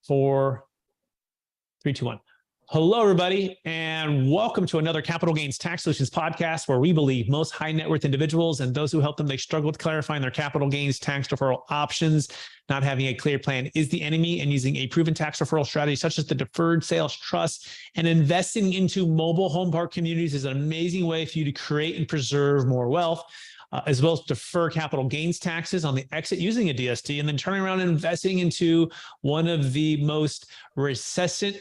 4, 3, 2, 1. Hello, everybody, and welcome to another Capital Gains Tax Solutions podcast, where we believe most high net worth individuals and those who help them, they struggle with clarifying their capital gains tax deferral options. Not having a clear plan is the enemy, and using a proven tax deferral strategy such as the deferred sales trust and investing into mobile home park communities is an amazing way for you to create and preserve more wealth. As well as defer capital gains taxes on the exit using a DST, and then turning around and investing into one of the most recession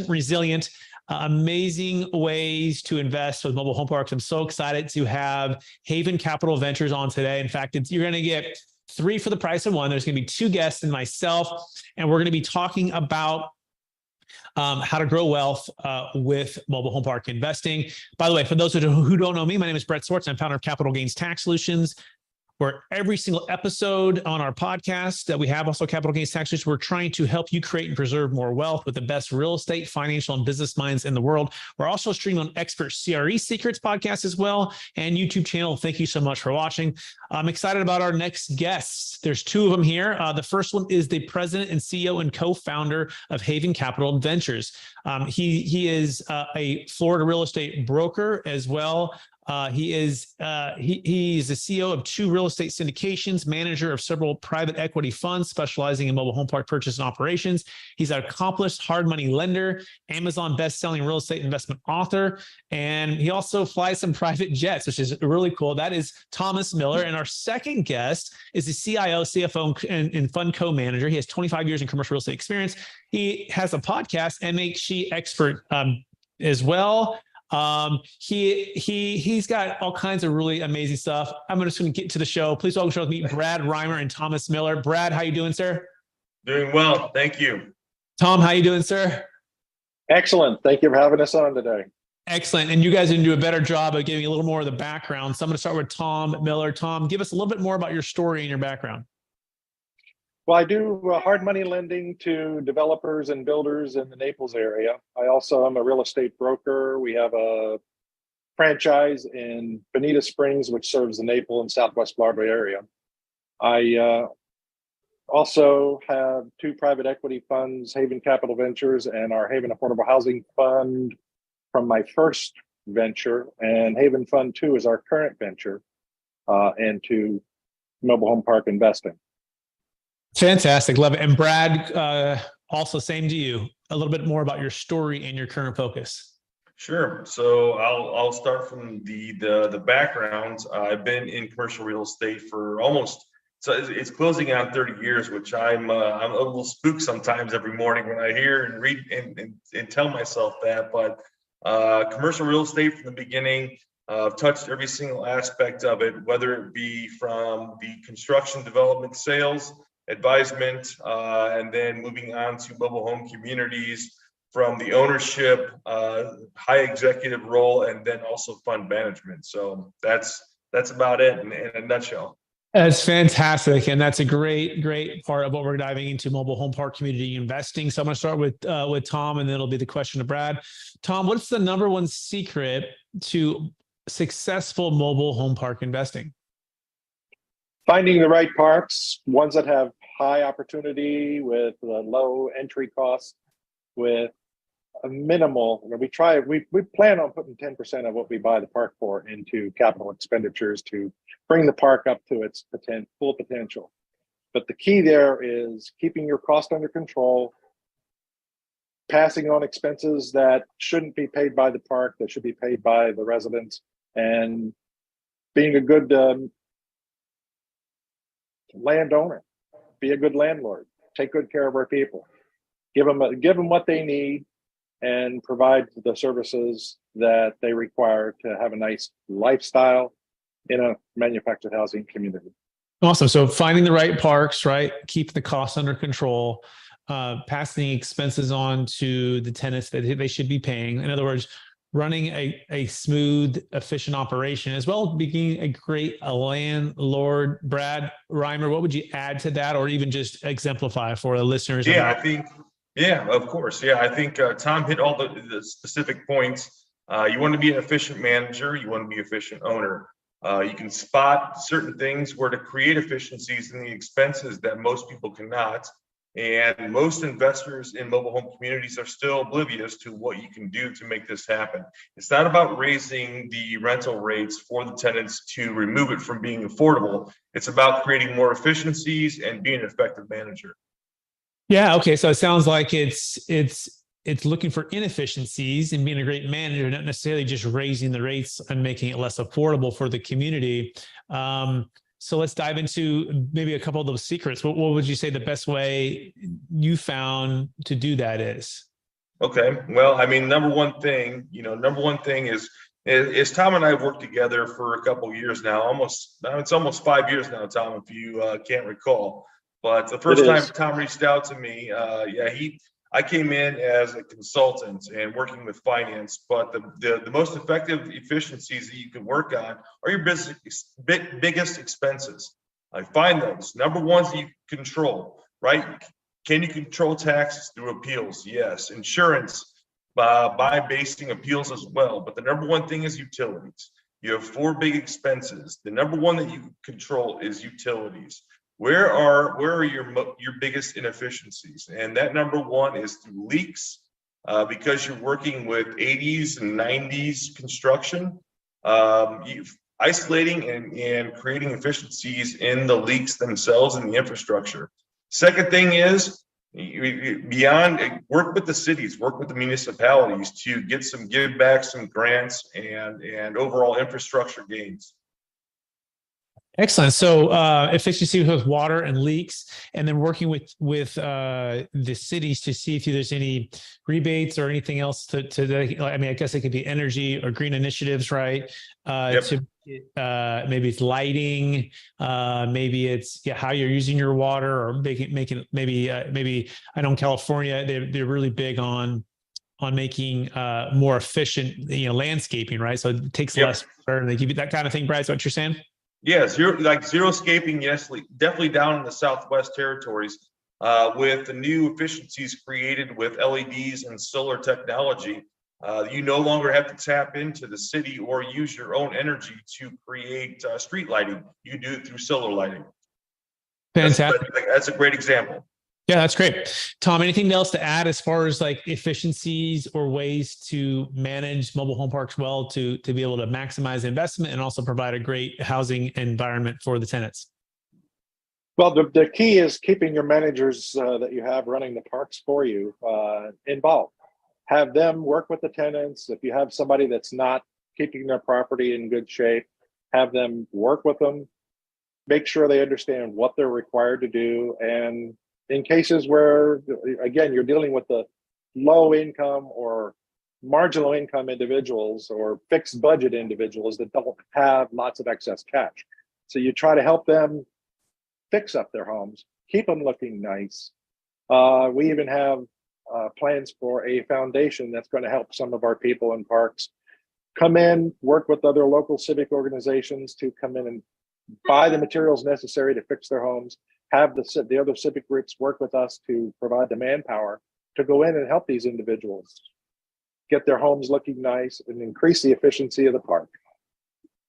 resilient, amazing ways to invest with mobile home parks. I'm so excited to have Haven Capital Ventures on today. In fact, you're going to get 3 for the price of 1. There's going to be 2 guests and myself, and we're going to be talking about how to grow wealth with mobile home park investing. By the way, for those who don't know me, my name is Brett Swarts. I'm founder of Capital Gains Tax Solutions, where every single episode on our podcast that we have, also Capital Gains Tax Solutions, we're trying to help you create and preserve more wealth with the best real estate, financial, and business minds in the world. We're also streaming on Expert CRE Secrets podcast as well, and YouTube channel. Thank you so much for watching. I'm excited about our next guests. There's 2 of them here. The first one is the president and CEO and co-founder of Haven Capital Ventures. He is a Florida real estate broker as well. He is the CEO of 2 real estate syndications, manager of several private equity funds specializing in mobile home park purchase and operations. He's an accomplished hard money lender, Amazon best-selling real estate investment author, and he also flies some private jets, which is really cool. That is Thomas Miller. And our second guest is the CIO, CFO, and fund co-manager. He has 25 years in commercial real estate experience. He has a podcast, MHC Expert, as well. He's got all kinds of really amazing stuff. I'm just going to get to the show. Please welcome to meet Brad Rymer and Thomas Miller. Brad, how you doing, sir? Doing well, thank you. Tom, how you doing, sir? Excellent. Thank you for having us on today. Excellent. And you guys are going to do a better job of giving a little more of the background. So I'm going to start with Tom Miller. Tom, give us a little bit more about your story and your background. Well, I do hard money lending to developers and builders in the Naples area. I also am a real estate broker. We have a franchise in Bonita Springs, which serves the Naples and Southwest Florida area. I also have 2 private equity funds, Haven Capital Ventures and our Haven Affordable Housing Fund from my first venture, and Haven Fund 2 is our current venture into mobile home park investing. Fantastic. Love it. And Brad, also same to you, a little bit more about your story and your current focus. Sure. So I'll start from the background. I've been in commercial real estate for so it's closing on 30 years, which I'm a little spooked sometimes every morning when I hear and read and tell myself that. But commercial real estate from the beginning, I've touched every single aspect of it, whether it be from the construction, development, sales, advisement, and then moving on to mobile home communities, from the ownership, high executive role, and then also fund management. So that's about it in a nutshell. That's fantastic. And that's a great part of what we're diving into, mobile home park community investing. So I'm going to start with Tom, and then it'll be the question to Brad. Tom, what's the number 1 secret to successful mobile home park investing? Finding the right parks, ones that have high opportunity with low entry costs, with a minimal. We plan on putting 10% of what we buy the park for into capital expenditures to bring the park up to its full potential. But the key there is keeping your cost under control, passing on expenses that shouldn't be paid by the park, that should be paid by the residents, and being a good landowner, be a good landlord, take good care of our people, give them what they need, and provide the services that they require to have a nice lifestyle in a manufactured housing community. Awesome. So finding the right parks, right? Keep the costs under control, passing expenses on to the tenants that they should be paying. In other words, running a smooth, efficient operation, as well as being a great landlord. Brad Rymer, what would you add to that, or even just exemplify for the listeners? Yeah, of course. Yeah, I think Tom hit all the specific points. You want to be an efficient manager. You want to be an efficient owner. You can spot certain things where to create efficiencies in the expenses that most people cannot. And most investors in mobile home communities are still oblivious to what you can do to make this happen. It's not about raising the rental rates for the tenants to remove it from being affordable. It's about creating more efficiencies and being an effective manager. Yeah. Okay. So it sounds like it's looking for inefficiencies and being a great manager, not necessarily just raising the rates and making it less affordable for the community. So let's dive into maybe a couple of those secrets. What would you say the best way you found to do that is? Okay. Well, I mean, number one thing is Tom and I have worked together for a couple of years now. It's almost 5 years now, Tom, if you can't recall. But the first time Tom reached out to me, I came in as a consultant and working with finance, but the most effective efficiencies that you can work on are your biggest expenses. I find those number ones that you control, right? Can you control taxes through appeals? Yes. Insurance by basing appeals as well. But the number one thing is utilities. You have four big expenses. The number one that you control is utilities. Where are your biggest inefficiencies? And that number one is through leaks, because you're working with 80s and 90s construction, isolating and creating efficiencies in the leaks themselves and the infrastructure. Second thing is beyond, work with the cities, work with the municipalities to get some give back, some grants, and overall infrastructure gains. Excellent. So efficiency with water and leaks, and then working with the cities to see if there's any rebates or anything else to I mean, I guess it could be energy or green initiatives, right? Yep. Maybe it's lighting, maybe it's how you're using your water, or making maybe I know in California they're really big on making more efficient landscaping, right? So it takes less water, and they give you that kind of thing. Brad, is that what you're saying? Yeah, zero-scaping, yes, definitely down in the Southwest territories, with the new efficiencies created with LEDs and solar technology. You no longer have to tap into the city or use your own energy to create street lighting. You do it through solar lighting. Fantastic. That's a great example. Yeah, that's great. Tom, anything else to add as far as like efficiencies or ways to manage mobile home parks well to be able to maximize investment and also provide a great housing environment for the tenants? Well, the key is keeping your managers that you have running the parks for you involved. Have them work with the tenants. If you have somebody that's not keeping their property in good shape, have them work with them. Make sure they understand what they're required to do. And in cases where, again, you're dealing with the low income or marginal income individuals or fixed budget individuals that don't have lots of excess cash. So you try to help them fix up their homes, keep them looking nice. We even have plans for a foundation that's going to help some of our people in parks come in, work with other local civic organizations to come in and buy the materials necessary to fix their homes, have the other civic groups work with us to provide the manpower to go in and help these individuals get their homes looking nice and increase the efficiency of the park.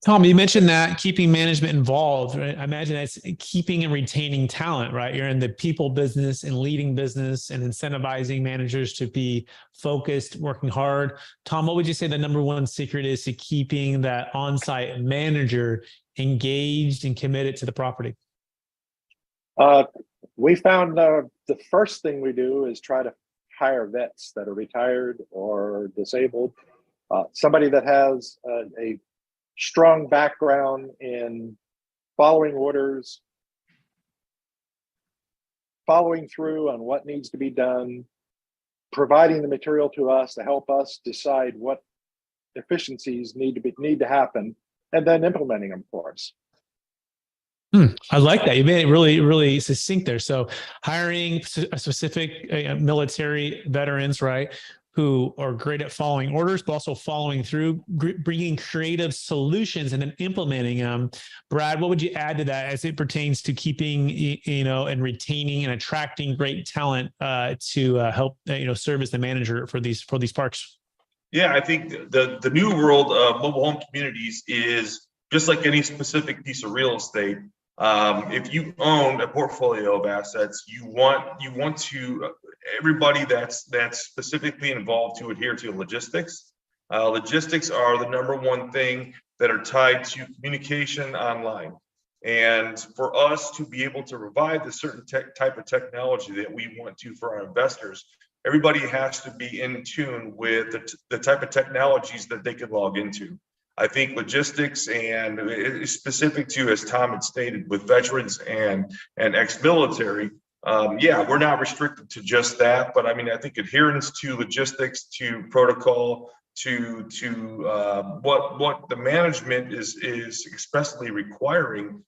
Tom, you mentioned that keeping management involved, right? I imagine that's keeping and retaining talent, right? You're in the people business and leading business and incentivizing managers to be focused, working hard. Tom, what would you say the number one secret is to keeping that on-site manager engaged and committed to the property? We found the first thing we do is try to hire vets that are retired or disabled, somebody that has a strong background in following orders, following through on what needs to be done, providing the material to us to help us decide what efficiencies need to happen, and then implementing them for us. I like that. You made it really, really succinct there. So hiring a specific military veterans, right, who are great at following orders, but also following through, bringing creative solutions and then implementing them. Brad, what would you add to that as it pertains to keeping, and retaining and attracting great talent to help, serve as the manager for these parks? Yeah, I think the new world of mobile home communities is just like any specific piece of real estate. If you own a portfolio of assets, you want to everybody that's specifically involved to adhere to logistics. Logistics are the number one thing that are tied to communication online. And for us to be able to provide the certain type of technology that we want to for our investors, everybody has to be in tune with the type of technologies that they can log into. I think logistics, and it's specific to, as Tom had stated, with veterans and ex-military, we're not restricted to just that. But I mean, I think adherence to logistics, to protocol, to what the management is expressly requiring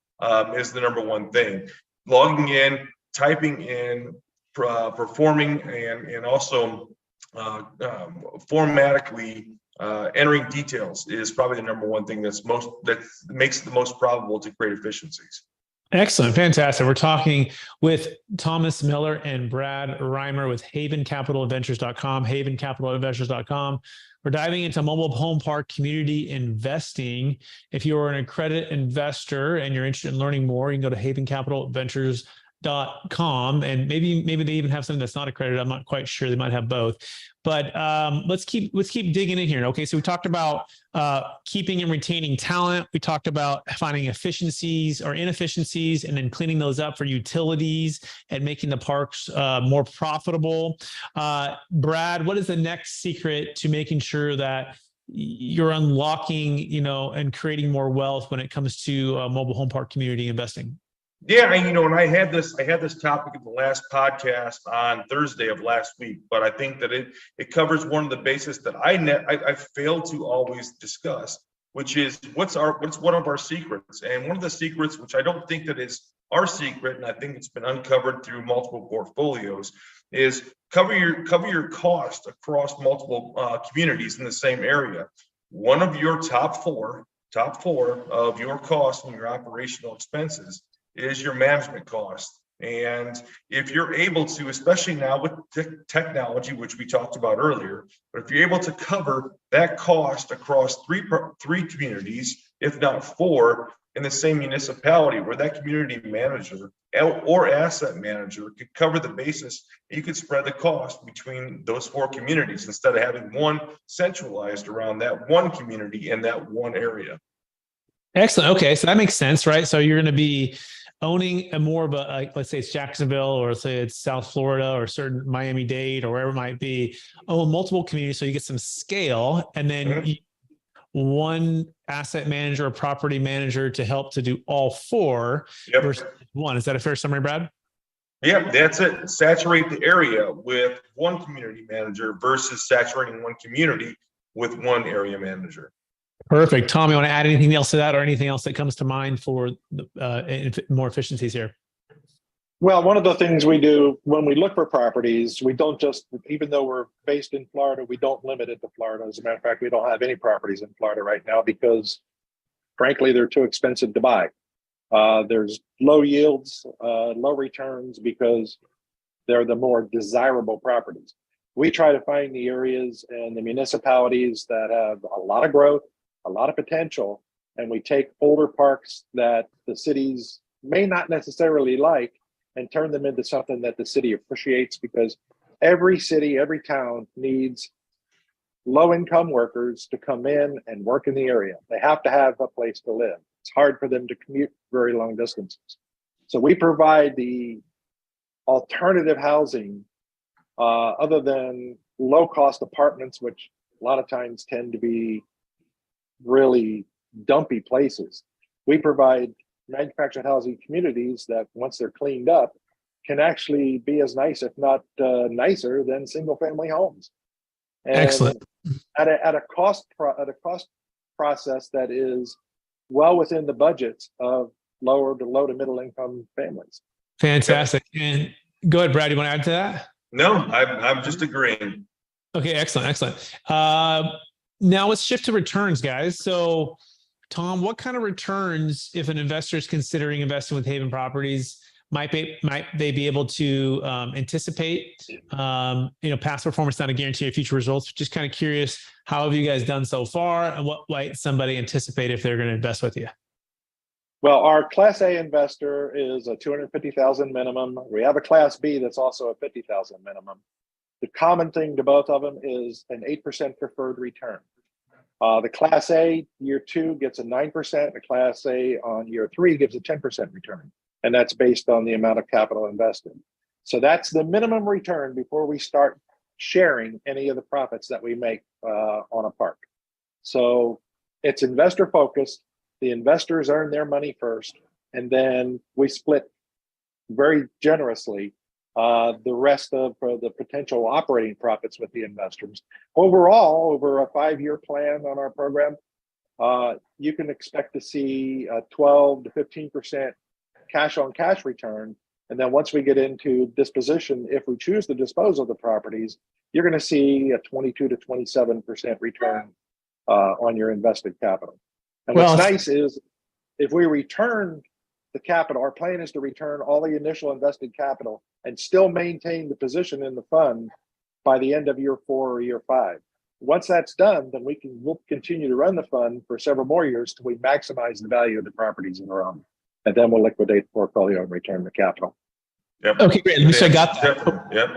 is the number one thing. Logging in, typing in, performing, and also formatically entering details is probably the number one thing that makes it the most probable to create efficiencies. Excellent. Fantastic. We're talking with Thomas Miller and Brad Rymer with havencapitalventures.com, havencapitalventures.com. We're diving into mobile home park community investing. If you are an accredited investor and you're interested in learning more, you can go to havencapitalventures.com, and maybe they even have something that's not accredited. I'm not quite sure. They might have both. But let's keep digging in here. Okay, so we talked about keeping and retaining talent. We talked about finding efficiencies or inefficiencies and then cleaning those up for utilities and making the parks more profitable. Brad, what is the next secret to making sure that you're unlocking, and creating more wealth when it comes to mobile home park community investing? Yeah, and I had this topic in the last podcast on Thursday of last week, but I think that it covers one of the bases that I failed to always discuss, which is what's one of our secrets. And one of the secrets, which I don't think that is our secret, and I think it's been uncovered through multiple portfolios, is cover your cost across multiple communities in the same area. One of your top four of your costs and your operational expenses is your management cost. And if you're able to, especially now with technology, which we talked about earlier, but if you're able to cover that cost across three communities, if not four, in the same municipality, where that community manager or asset manager could cover the basis, you could spread the cost between those four communities instead of having one centralized around that one community in that one area. Excellent. Okay, so that makes sense, right? So you're going to be owning a more of a, let's say it's Jacksonville, or let's say it's South Florida, or certain Miami-Dade, or wherever it might be, own multiple communities so you get some scale, and then one asset manager or property manager to help to do all four versus one. Is that a fair summary, Brad? Yeah, that's it. Saturate the area with one community manager versus saturating one community with one area manager. Perfect. Tom, you want to add anything else to that, or anything else that comes to mind for more efficiencies here? Well, one of the things we do when we look for properties, we don't just, even though we're based in Florida, we don't limit it to Florida. As a matter of fact, we don't have any properties in Florida right now because, frankly, they're too expensive to buy. There's low yields, low returns because they're the more desirable properties. We try to find the areas and the municipalities that have a lot of growth, a lot of potential, and we take older parks that the cities may not necessarily like and turn them into something that the city appreciates, because every city, every town needs low-income workers to come in and work in the area. They have to have a place to live. It's hard for them to commute very long distances. So we provide the alternative housing other than low-cost apartments, which a lot of times tend to be really dumpy places. We provide manufactured housing communities that, once they're cleaned up, can actually be as nice, if not nicer, than single-family homes. And excellent. At a cost process that is well within the budgets of low to middle income families. Fantastic. And go ahead, Brad. You want to add to that? No, I'm just agreeing. Okay, excellent. Now let's shift to returns, guys. So, Tom, what kind of returns, if an investor is considering investing with Haven Properties, might they be able to anticipate? Past performance not a guarantee of future results. Just kind of curious, how have you guys done so far, and what might somebody anticipate if they're going to invest with you? Well, our Class A investor is a 250,000 minimum. We have a Class B that's also a 50,000 minimum. The common thing to both of them is an 8% preferred return. The Class A year 2 gets a 9%. The Class A on year 3 gives a 10% return. And that's based on the amount of capital invested. So that's the minimum return before we start sharing any of the profits that we make on a park. So it's investor focused. The investors earn their money first, and then we split very generously the rest of the potential operating profits with the investors. Overall, over a 5-year plan on our program, you can expect to see a 12 to 15% cash on cash return. And then once we get into disposition, if we choose to dispose of the properties, you're going to see a 22 to 27% return on your invested capital. And what's nice is if we return the capital, our plan is to return all the initial invested capital and still maintain the position in the fund by the end of year 4 or year 5. Once that's done, then we'll continue to run the fund for several more years till we maximize the value of the properties in our own. And then we'll liquidate the portfolio and return the capital. Yep. Okay, great. Let me sure I got that. Definitely. Yep.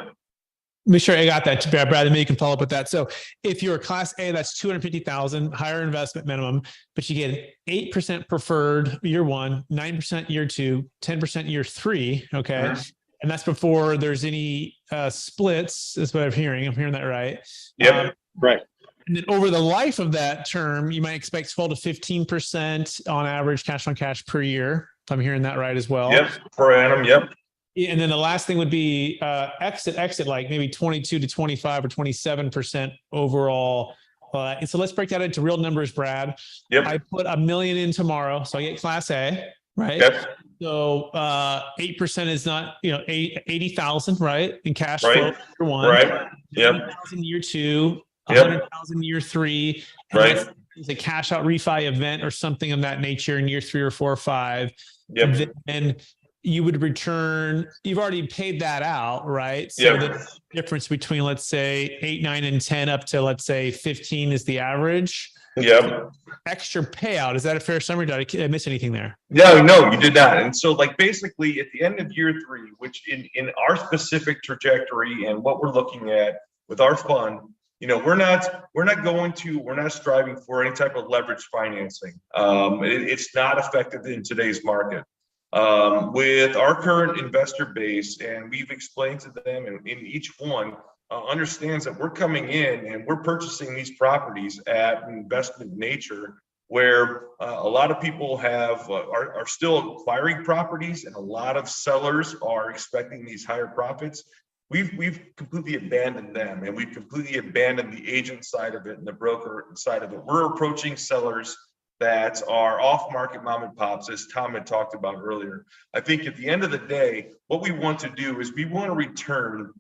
Make sure I got that, Brad. Maybe you can follow up with that. So if you're a Class A, that's 250,000, higher investment minimum, but you get 8% preferred year 1, 9% year 2, 10% year 3. Okay. And that's before there's any splits, is what I'm hearing. I'm hearing that right. Yep. Right. And then over the life of that term, you might expect 12 to 15% on average cash on cash per year. If I'm hearing that right as well. Yep. Per annum. Yep. And then the last thing would be exit, like maybe 22 to 25 or 27% overall. And so let's break that into real numbers, Brad. Yep. I put $1 million in tomorrow, so I get Class A, right? Yep. So 8% is not, 80,000, right? In cash Right. flow year 1, Right. Yep. 80,000 year 2, Yep. 100,000 year 3, and Right. that's a cash out refi event or something of that nature in year 3 or 4 or 5. Yep. Then you would return, you've already paid that out, right? So Yep. the difference between, let's say 8, 9, and 10 up to, let's say 15 is the average. Yep. Extra payout. Is that a fair summary? Did I miss anything there? No, you did not. And so basically at the end of year 3, which in our specific trajectory and what we're looking at with our fund, we're not striving for any type of leverage financing. It's not effective in today's market. With our current investor base, and we've explained to them, and in each one understands that we're coming in and we're purchasing these properties at investment nature, where a lot of people are still acquiring properties, and a lot of sellers are expecting these higher profits. We've completely abandoned them, and we've completely abandoned the agent side of it and the broker side of it. We're approaching sellers that are off-market mom and pops, as Tom had talked about earlier. I think at the end of the day, what we want to do is we want to return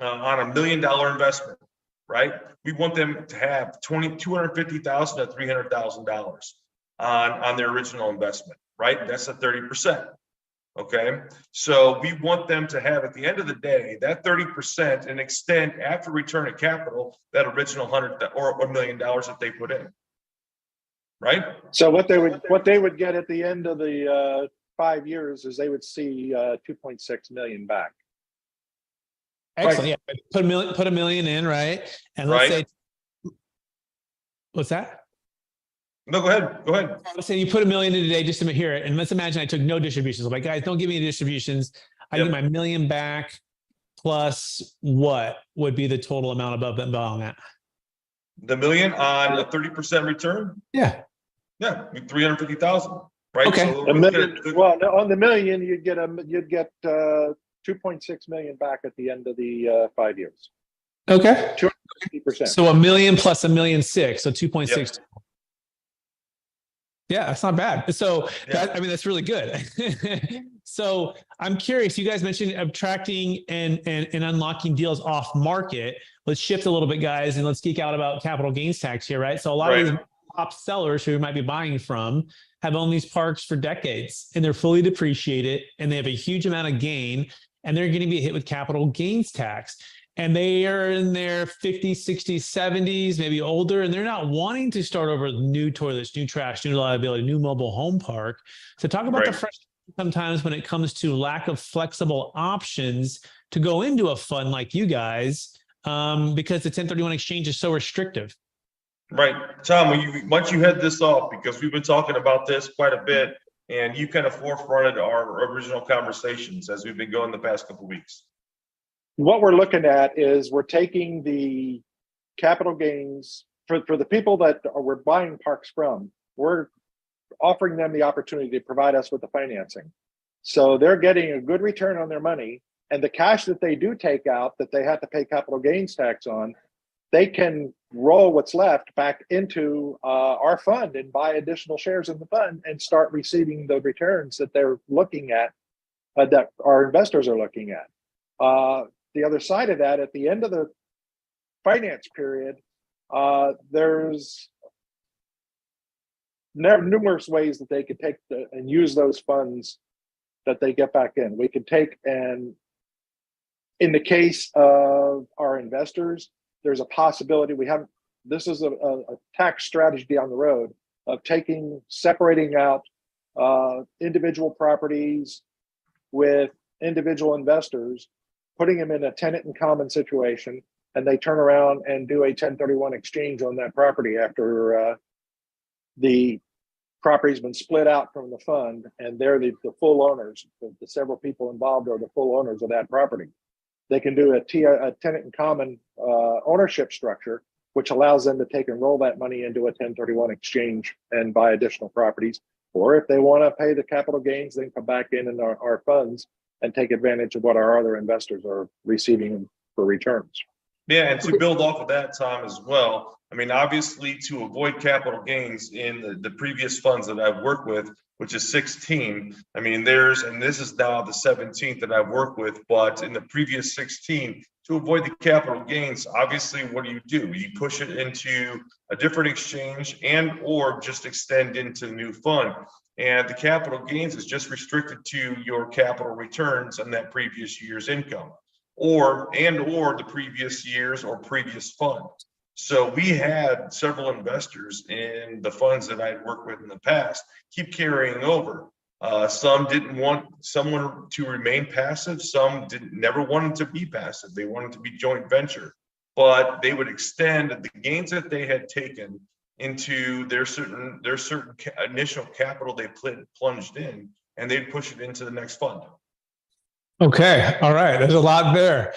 on $1 million investment, right? We want them to have $250,000 to $300,000 on their original investment, right? That's a 30%. Okay, so we want them to have, at the end of the day, that 30% and extend after return of capital that original $100,000 or $1 million that they put in. Right. So what they would get at the end of the 5 years is they would see 2.6 million back. Excellent. Right. Yeah. Put a million in, right? And let's say, what's that? No, go ahead. Let's say you put $1 million in today just to hear it. And let's imagine I took no distributions. I'm like, guys, don't give me any distributions. I get my $1 million back, plus what would be the total amount above and beyond that? The $1 million on a 30% return? Yeah. Yeah, 350,000. Right. Okay. So on the $1 million, you'd get 2.6 million back at the end of the 5 years. Okay. 250%. So $1 million plus $1.6 million, so 2.6. Yep. Yeah, that's not bad. So that's really good. So I'm curious, you guys mentioned attracting and unlocking deals off market. Let's shift a little bit, guys, and let's geek out about capital gains tax here, right? So a lot of these top sellers who we might be buying from have owned these parks for decades, and they're fully depreciated, and they have a huge amount of gain, and they're going to be hit with capital gains tax. and they are in their 50s, 60s, 70s, maybe older, and they're not wanting to start over with new toilets, new trash, new liability, new mobile home park. So talk about the frustration sometimes when it comes to lack of flexible options to go into a fund like you guys, because the 1031 exchange is so restrictive. Right. Tom, once you head this off, because we've been talking about this quite a bit, and you kind of forefronted our original conversations as we've been going the past couple of weeks. What we're looking at is we're taking the capital gains for the people that we're buying parks from. We're offering them the opportunity to provide us with the financing. So they're getting a good return on their money, and the cash that they do take out that they have to pay capital gains tax on, they can roll what's left back into our fund and buy additional shares in the fund and start receiving the returns that they're looking at, that our investors are looking at. The other side of that, at the end of the finance period, there's numerous ways that they could take and use those funds that they get back in. We could take, and in the case of our investors, there's a possibility this is a tax strategy down the road of separating out individual properties with individual investors, putting them in a tenant in common situation, and they turn around and do a 1031 exchange on that property after the property's been split out from the fund, and they're the full owners. The several people involved are the full owners of that property. They can do a tenant in common ownership structure, which allows them to take and roll that money into a 1031 exchange and buy additional properties. Or if they want to pay the capital gains, they can come back in our funds and take advantage of what our other investors are receiving for returns. Yeah, and to build off of that, Tom, as well, I mean, obviously, to avoid capital gains in the previous funds that I've worked with, which is 16, I mean, and this is now the 17th that I've worked with, but in the previous 16, to avoid the capital gains, obviously, what do? You push it into a different exchange or just extend into the new fund. And the capital gains is just restricted to your capital returns on that previous year's income, or the previous year's or previous fund. So we had several investors in the funds that I'd worked with in the past keep carrying over. Some didn't want someone to remain passive. Some never wanted to be passive. They wanted to be joint venture, but they would extend the gains that they had taken into their certain initial capital they plunged in, and they'd push it into the next fund. Okay. All right. There's a lot there.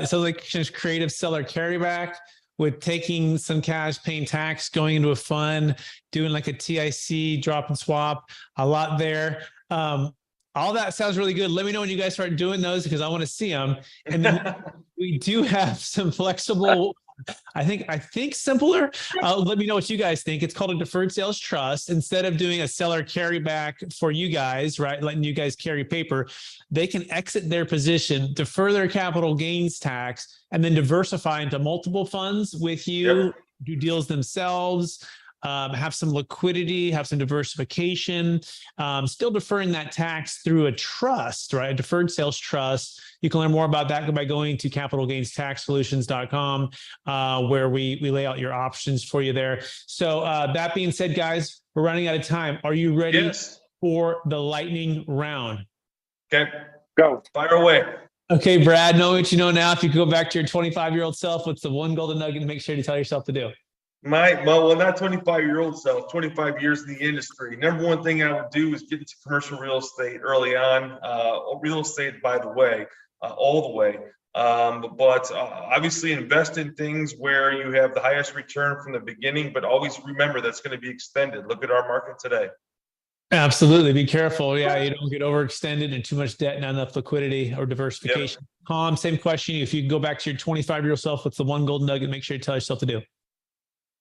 So like just creative seller carryback with taking some cash, paying tax, going into a fund, doing like a TIC drop and swap, a lot there. All that sounds really good. Let me know when you guys start doing those because I want to see them. And then we do have some flexible, I think simpler. Let me know what you guys think. It's called a deferred sales trust. Instead of doing a seller carryback for you guys, right, letting you guys carry paper, they can exit their position, defer their capital gains tax, and then diversify into multiple funds with you, Yep. do deals themselves, have some liquidity, have some diversification, still deferring that tax through a trust, right? A deferred sales trust. You can learn more about that by going to capitalgainstaxsolutions.com, where we lay out your options for you there. So that being said, guys, we're running out of time. Are you ready Yes. for the lightning round? Okay. Go. Fire away. Okay, Brad, know what you know now. If you could go back to your 25-year-old self, what's the one golden nugget to make sure to tell yourself to do? Well, not 25-year-old self, 25 years in the industry. Number one thing I would do is get into commercial real estate early on. Real estate, by the way, all the way. But obviously invest in things where you have the highest return from the beginning, but always remember that's going to be extended. Look at our market today. Absolutely. Be careful. Yeah, you don't get overextended and too much debt, not enough liquidity or diversification. Yep. Tom, same question. If you can go back to your 25-year-old self, what's the one golden nugget? Make sure you tell yourself to do.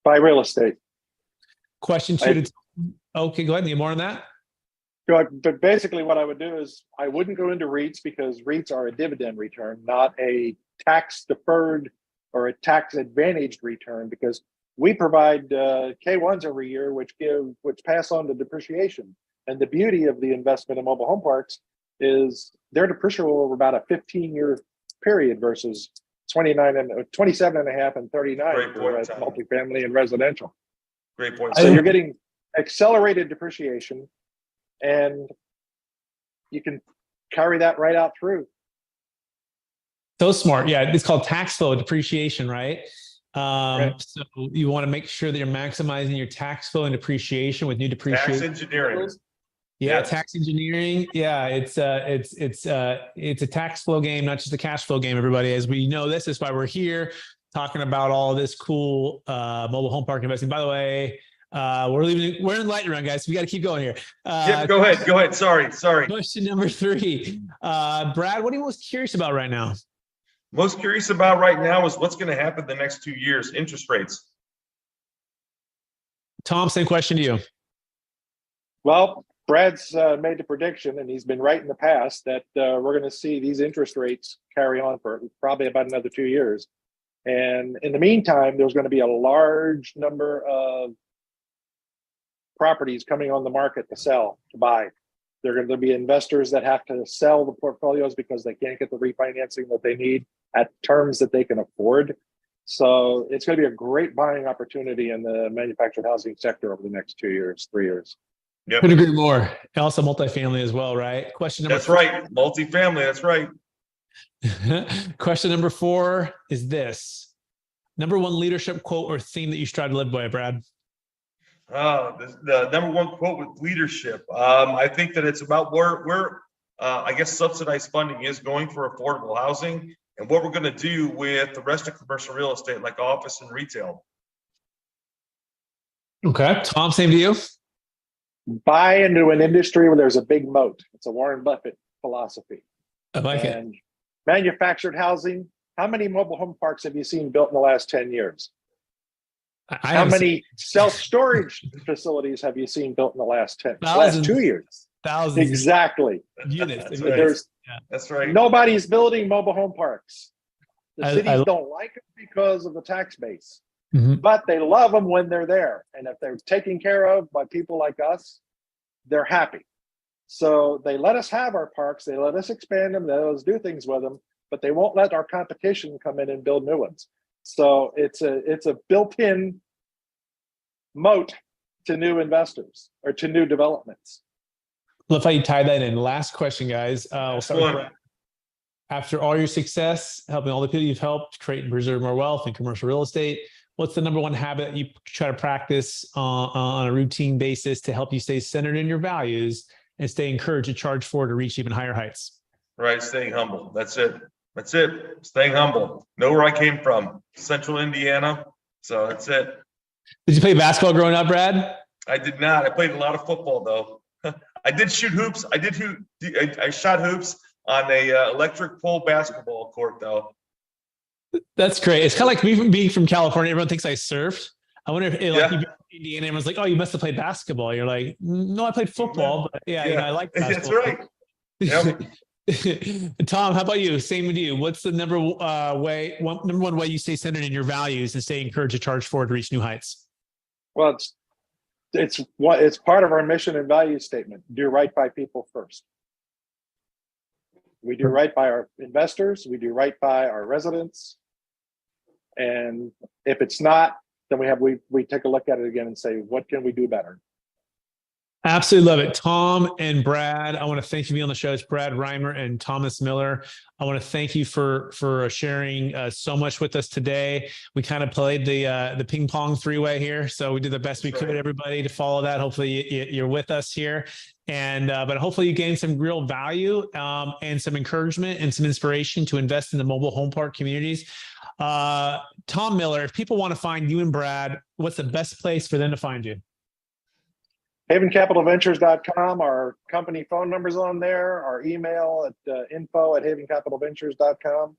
Buy real estate. Question two. Okay, go ahead. Need more on that? But basically what I would do is I wouldn't go into REITs because REITs are a dividend return, not a tax deferred or a tax advantaged return, because we provide K1s every year, which pass on the depreciation. And the beauty of the investment in mobile home parks is they're depreciable over about a 15-year period versus 27.5 and 39 Great for point, Tom. multifamily and residential. Great point. So you're getting accelerated depreciation, and you can carry that right out through. So smart. Yeah. It's called tax flow depreciation, right? Right. So you want to make sure that you're maximizing your tax flow and depreciation with new depreciation. Tax engineering. Yeah, Yes. tax engineering. Yeah, it's a tax flow game, not just a cash flow game. Everybody, as we know, this is why we're here talking about all this cool mobile home park investing. By the way, we're in lightning round, guys. So we got to keep going here. Yep, go ahead. Sorry. Question number 3, Brad. What are you most curious about right now? Most curious about right now is what's going to happen the next 2 years, interest rates. Tom, same question to you. Well, Brad's made the prediction, and he's been right in the past, that we're going to see these interest rates carry on for probably about another 2 years. And in the meantime, there's going to be a large number of properties coming on the market to sell, to buy. There are going to be investors that have to sell the portfolios because they can't get the refinancing that they need at terms that they can afford. So it's going to be a great buying opportunity in the manufactured housing sector over the next 2 years, 3 years. Yep. Couldn't agree more. And also multifamily as well, right? Question number. That's right. Multifamily. That's right. Question number 4 is this: number 1 leadership quote or theme that you strive to live by, Brad. The number 1 quote with leadership. I think that it's about where I guess subsidized funding is going for affordable housing, and what we're going to do with the rest of commercial real estate, like office and retail. Okay, Tom, same to you. Buy into an industry where there's a big moat. It's a Warren Buffett philosophy. I like it. And manufactured housing, how many mobile home parks have you seen built in the last 10 years? How many self-storage facilities have you seen built in the last 2 years? Thousands. Exactly. Units. That's right. That's right. Nobody's building mobile home parks. The cities don't like them because of the tax base, but they love them when they're there. And if they're taken care of by people like us, they're happy. So they let us have our parks. They let us expand them. They let us do things with them, but they won't let our competition come in and build new ones. So it's a built-in moat to new investors or to new developments. Love how you tie that in. Last question, guys. We'll start with Brad. After all your success, helping all the people you've helped create and preserve more wealth in commercial real estate, what's the number 1 habit you try to practice on a routine basis to help you stay centered in your values and stay encouraged to charge forward to reach even higher heights? Right, staying humble. That's it. Staying humble. Know where I came from, Central Indiana. So that's it. Did you play basketball growing up, Brad? I did not. I played a lot of football though. I did shoot hoops. I shot hoops on a electric pole basketball court though. That's great. It's kind of like me being from California. Everyone thinks I surfed. I wonder if like you Indiana, everyone's like, "Oh, you must have played babasketball." You're like, "No, I played football." But you know, I like basketball. That's right. Yep. Tom, how about you? Same with you. What's the number one way you stay centered in your values and stay encouraged to charge forward to reach new heights? Well, it's part of our mission and value statement. Do right by people first. We do right by our investors. We do right by our residents. And if it's not, then we take a look at it again and say, what can we do better? Absolutely love it. Tom and Brad, I want to thank you for being on the show. It's Brad Rymer and Thomas Miller. I want to thank you for sharing so much with us today. We kind of played the ping pong 3-way here. So we did the best we could, everybody, to follow that. Hopefully you're with us here. And but hopefully you gain some real value and some encouragement and some inspiration to invest in the mobile home park communities. Tom Miller, if people want to find you and Brad, what's the best place for them to find you? havencapitalventures.com. Our company phone number's on there. Our email at info@havencapitalventures.com.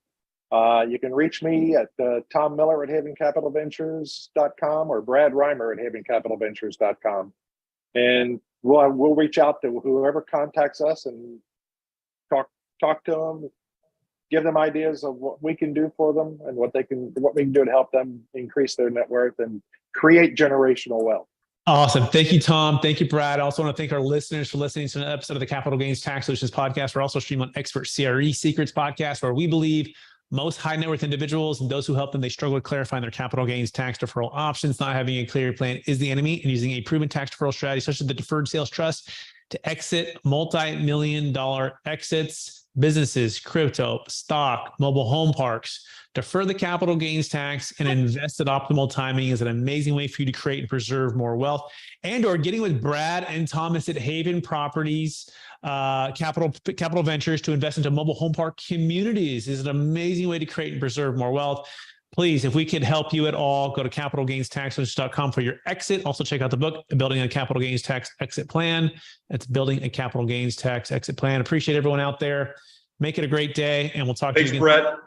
You can reach me at Tom Miller at havencapitalventures.com or Brad Rymer at havencapitalventures.com. And we'll reach out to whoever contacts us and talk to them, give them ideas of what we can do for them and what we can do to help them increase their net worth and create generational wealth. Awesome. Thank you, Tom. Thank you, Brad. I also want to thank our listeners for listening to an episode of the Capital Gains Tax Solutions podcast. We're also streaming on Expert CRE Secrets podcast, where we believe most high net worth individuals and those who help them, they struggle with clarifying their capital gains tax deferral options. Not having a clear plan is the enemy, and using a proven tax deferral strategy, such as the deferred sales trust, to exit multi-million-dollar exits, businesses, crypto, stock, mobile home parks. Defer the capital gains tax and invest at optimal timing is an amazing way for you to create and preserve more wealth. And or getting with Brad and Thomas at Haven Properties, Capital Ventures, to invest into mobile home park communities is an amazing way to create and preserve more wealth. Please, if we could help you at all, go to capitalgainstaxsolutions.com for your exit. Also check out the book, Building a Capital Gains Tax Exit Plan. That's Building a Capital Gains Tax Exit Plan. Appreciate everyone out there. Make it a great day, and we'll talk to you again. Thanks, Brett.